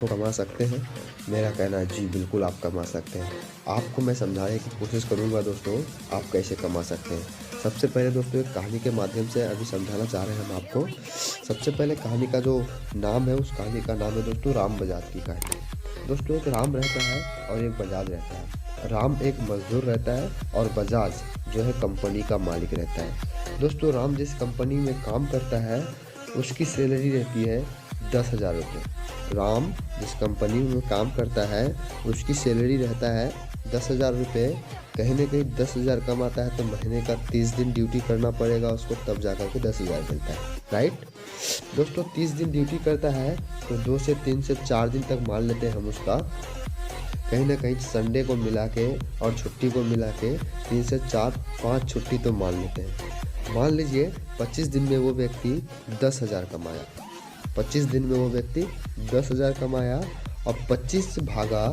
तो कमा सकते हैं? मेरा कहना है जी बिल्कुल आप कमा सकते हैं। आपको मैं समझाने की कोशिश करूँगा दोस्तों, आप कैसे कमा सकते हैं। सबसे पहले दोस्तों एक कहानी के माध्यम से अभी समझाना चाह रहे हैं हम आपको। सबसे पहले कहानी का जो नाम है, उस कहानी का नाम है दोस्तों राम बजाज की कहानी। दोस्तों एक राम रहता है और एक बजाज रहता है। राम एक मज़दूर रहता है और बजाज जो है कंपनी का मालिक रहता है। दोस्तों राम जिस कंपनी में काम करता है उसकी सैलरी रहती है 10,000 रुपये। राम जिस कंपनी में काम करता है उसकी सैलरी रहता है 10,000 रुपये। कहीं ना कहीं 10,000 कमाता है तो महीने का 30 दिन ड्यूटी करना पड़ेगा उसको, तब जाकर के 10,000 मिलता है, राइट। दोस्तों 30 दिन ड्यूटी करता है तो 2 से 3 से 4 दिन तक मान लेते हैं हम उसका, कहीं ना कहीं संडे को मिला के और छुट्टी को मिला के 3 से 4-5 छुट्टी तो मान लेते हैं। मान लीजिए 25 दिन में वो व्यक्ति 10,000 कमाया। 25 दिन में वो व्यक्ति 10,000 कमाया और 25 भागा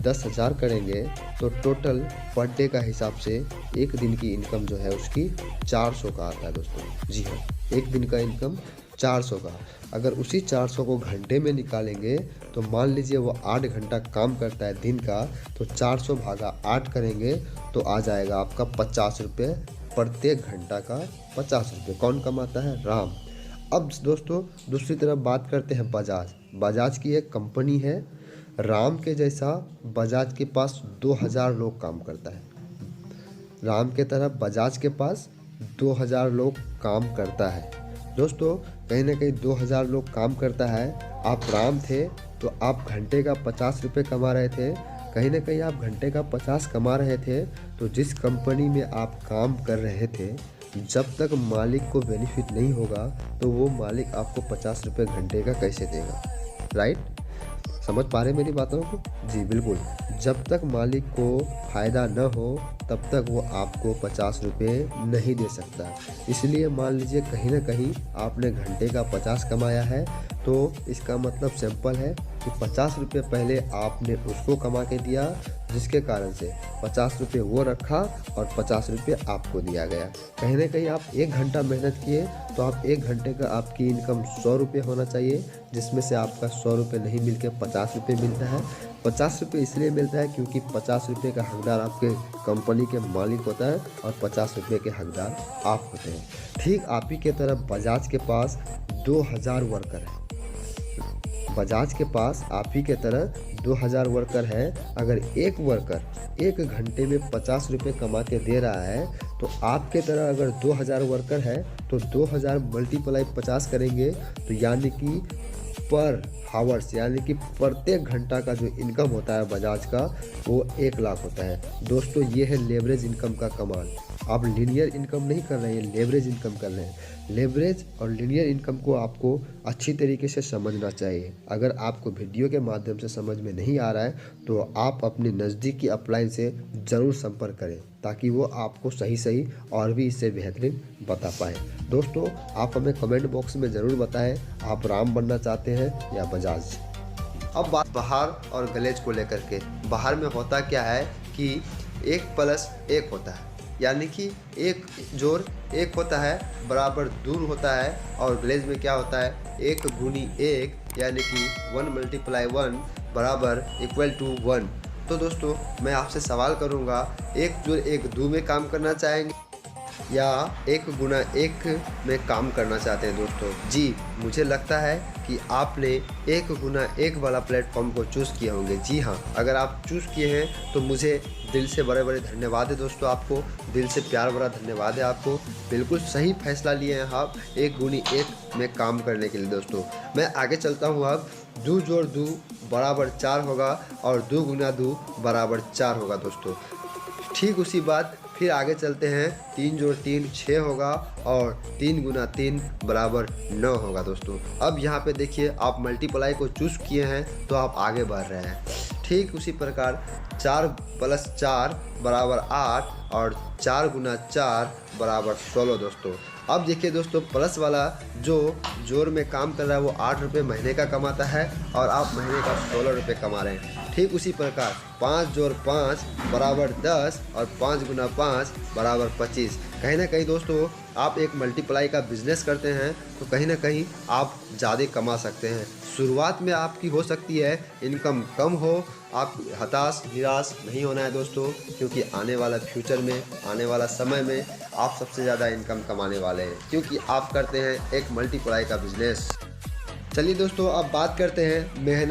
10,000 करेंगे तो टोटल पर डे का हिसाब से एक दिन की इनकम जो है उसकी 400 का आता है दोस्तों। जी हाँ, एक दिन का इनकम 400 का। अगर उसी 400 को घंटे में निकालेंगे तो मान लीजिए वो 8 घंटा काम करता है दिन का, तो 400 भागा 8 करेंगे तो आ जाएगा आपका 50 रुपये। प्रत्येक घंटा का 50 रुपये कौन कमाता है? राम। अब दोस्तों दूसरी तरफ बात करते हैं बजाज। बजाज की एक कंपनी है। राम के जैसा बजाज के पास 2,000 लोग काम करता है। राम के तरह बजाज के पास 2,000 लोग काम करता है। दोस्तों कहीं ना कहीं 2,000 लोग काम करता है। आप राम थे तो आप घंटे का 50 रुपये कमा रहे थे। कहीं ना कहीं आप घंटे का 50 कमा रहे थे तो जिस कंपनी में आप काम कर रहे थे, जब तक मालिक को बेनिफिट नहीं होगा तो वो मालिक आपको 50 रुपये घंटे का कैसे देगा, राइट। समझ पा रहे मेरी बातों को? जी बिल्कुल। जब तक मालिक को फ़ायदा न हो तब तक वो आपको 50 रुपये नहीं दे सकता। इसलिए मान लीजिए कहीं ना कहीं आपने घंटे का 50 कमाया है तो इसका मतलब सिंपल है कि 50 रुपये पहले आपने उसको कमा के दिया, जिसके कारण से 50 रुपये वो रखा और 50 रुपये आपको दिया गया। कहीं ना कहीं आप 1 घंटा मेहनत किए तो आप 1 घंटे का आपकी इनकम 100 रुपये होना चाहिए, जिसमें से आपका 100 रुपये नहीं मिल के 50 रुपये मिलता है। 50 रुपये इसलिए मिलता है क्योंकि 50 रुपये का हकदार आपके कंपनी के मालिक होता है और 50 रुपये के हकदार आप होते हैं। ठीक आप ही के तरह बजाज के पास 2,000 वर्कर है। बजाज के पास आप ही के तरह 2,000 वर्कर है। अगर एक वर्कर 1 घंटे में 50 रुपये कमा के दे रहा है तो आपके तरह अगर 2,000 वर्कर है तो 2,000 मल्टीप्लाई 50 करेंगे तो यानी कि पर हावर्स यानी कि प्रत्येक घंटा का जो इनकम होता है बजाज का वो 1 लाख होता है। दोस्तों ये है लेवरेज इनकम का कमाल। आप लीनियर इनकम नहीं कर रहे हैं, लेवरेज इनकम कर रहे हैं। लेवरेज और लीनियर इनकम को आपको अच्छी तरीके से समझना चाहिए। अगर आपको वीडियो के माध्यम से समझ में नहीं आ रहा है तो आप अपने नज़दीकी अपलाइन से ज़रूर संपर्क करें ताकि वो आपको सही और भी इससे बेहतरीन बता पाए। दोस्तों आप हमें कमेंट बॉक्स में ज़रूर बताएं आप राम बनना चाहते हैं या बजाज। अब बात बाहर और गलेज को लेकर के। बाहर में होता क्या है कि 1+1 होता है, यानी कि 1 जोड़ 1 होता है बराबर दूर होता है, और गलेज में क्या होता है 1 गुनी 1 यानी कि 1 × 1 बराबर = 1। तो दोस्तों मैं आपसे सवाल करूंगा 1 जोड़ 1 2 में काम करना चाहेंगे या 1 गुना 1 में काम करना चाहते हैं? दोस्तों जी मुझे लगता है कि आपने 1 गुना 1 वाला प्लेटफॉर्म को चूज़ किए होंगे। जी हाँ, अगर आप चूज़ किए हैं तो मुझे दिल से बड़े धन्यवाद है दोस्तों। आपको दिल से प्यार भरा धन्यवाद है। आपको बिल्कुल सही फैसला लिए हैं आप 1 गुनी 1 में काम करने के लिए। दोस्तों मैं आगे चलता हूँ। अब 2 जोड़ 2 बराबर 4 होगा और 2 गुना 2 बराबर 4 होगा। दोस्तों ठीक उसी बात फिर आगे चलते हैं। 3 जोड़ 3 6 होगा और 3 गुना 3 बराबर 9 होगा। दोस्तों अब यहाँ पे देखिए आप मल्टीप्लाई को चूज़ किए हैं तो आप आगे बढ़ रहे हैं। ठीक उसी प्रकार 4 + 4 बराबर 8 और 4 गुना 4 बराबर 16। दोस्तों अब देखिए दोस्तों प्लस वाला जो जोड़ में काम कर रहा है वो 8 रुपये महीने का कमाता है और आप महीने का 16 रुपये कमा रहे हैं। ठीक उसी प्रकार 5 जोड़ 5 बराबर 10 और 5 गुना 5 बराबर 25। कहीं ना कहीं दोस्तों आप एक मल्टीप्लाई का बिजनेस करते हैं तो कहीं ना कहीं आप ज़्यादा कमा सकते हैं। शुरुआत में आपकी हो सकती है इनकम कम हो, आप हताश निराश नहीं होना है दोस्तों, क्योंकि आने वाला फ्यूचर में, आने वाला समय में आप सबसे ज़्यादा इनकम कमाने वाले हैं, क्योंकि आप करते हैं एक मल्टीप्लाई का बिजनेस। चलिए दोस्तों अब बात करते हैं मेहनत